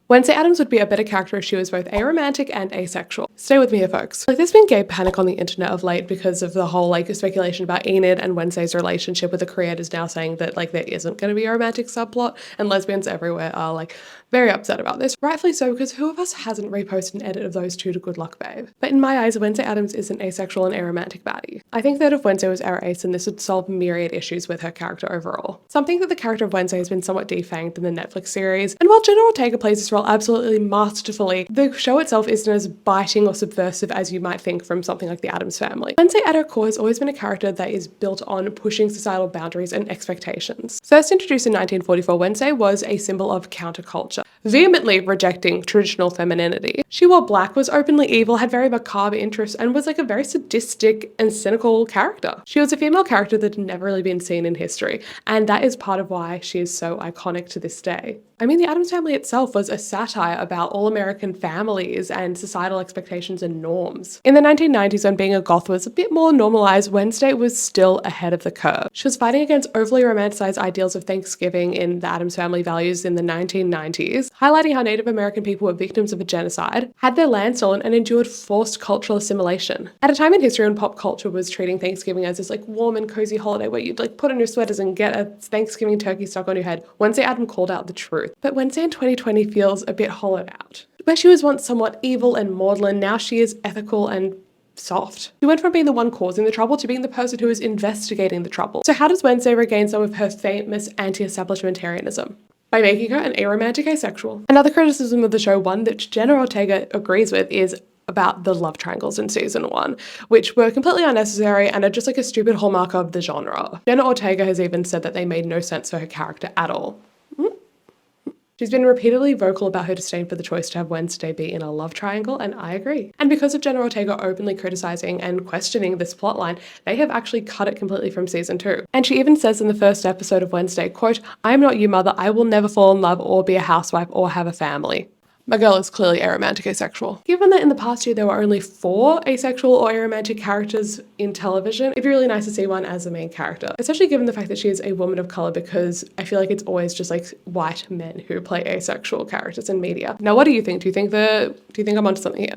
Wednesday Addams would be a better character if she was both aromantic and asexual. Stay with me here, folks. Like, there's been gay panic on the internet of late because of the whole speculation about Enid and Wednesday's relationship, with the creators now saying that there isn't going to be a romantic subplot, and lesbians everywhere are very upset about this. Rightfully so, because who of us hasn't reposted an edit of those two to Good Luck Babe? But in my eyes, Wednesday Addams is an asexual and aromantic baddie. I think that if Wednesday was our ace, then this would solve myriad issues with her character overall. Something that the character of Wednesday has been somewhat defanged in the Netflix series, and while Jenna Ortega plays this role absolutely masterfully, the show itself isn't as biting or subversive as you might think from something like The Addams Family. Wednesday at her core has always been a character that is built on pushing societal boundaries and expectations. First introduced in 1944, Wednesday was a symbol of counterculture, vehemently rejecting traditional femininity. She wore black, was openly evil, had very macabre interests, and was a very sadistic and cynical character. She was a female character that had never really been seen in history, and that is part of why she is so iconic to this day. I mean, The Addams Family itself was a satire about all American families and societal expectations and norms. In the 1990s, when being a goth was a bit more normalized, Wednesday was still ahead of the curve. She was fighting against overly romanticized ideals of Thanksgiving in The Addams Family values in the 1990s, highlighting how Native American people were victims of a genocide, had their land stolen, and endured forced cultural assimilation. At a time in history when pop culture was treating Thanksgiving as this warm and cozy holiday where you'd put on your sweaters and get a Thanksgiving turkey stuck on your head, Wednesday Addams called out the truth. But Wednesday in 2020 feels a bit hollowed out. Where she was once somewhat evil and maudlin, now she is ethical and soft. She went from being the one causing the trouble to being the person who is investigating the trouble. So how does Wednesday regain some of her famous anti-establishmentarianism? By making her an aromantic asexual. Another criticism of the show, one that Jenna Ortega agrees with, is about the love triangles in season 1, which were completely unnecessary and are just a stupid hallmark of the genre. Jenna Ortega has even said that they made no sense for her character at all. She's been repeatedly vocal about her disdain for the choice to have Wednesday be in a love triangle, and I agree. And because of Jenna Ortega openly criticizing and questioning this plotline, they have actually cut it completely from season 2. And she even says in the first episode of Wednesday, quote, "I am not you, mother. I will never fall in love or be a housewife or have a family." My girl is clearly aromantic asexual. Given that in the past year there were only 4 asexual or aromantic characters in television, it'd be really nice to see one as the main character, especially given the fact that she is a woman of color, because I feel it's always just white men who play asexual characters in media. Now, what do you think? Do you think I'm onto something here?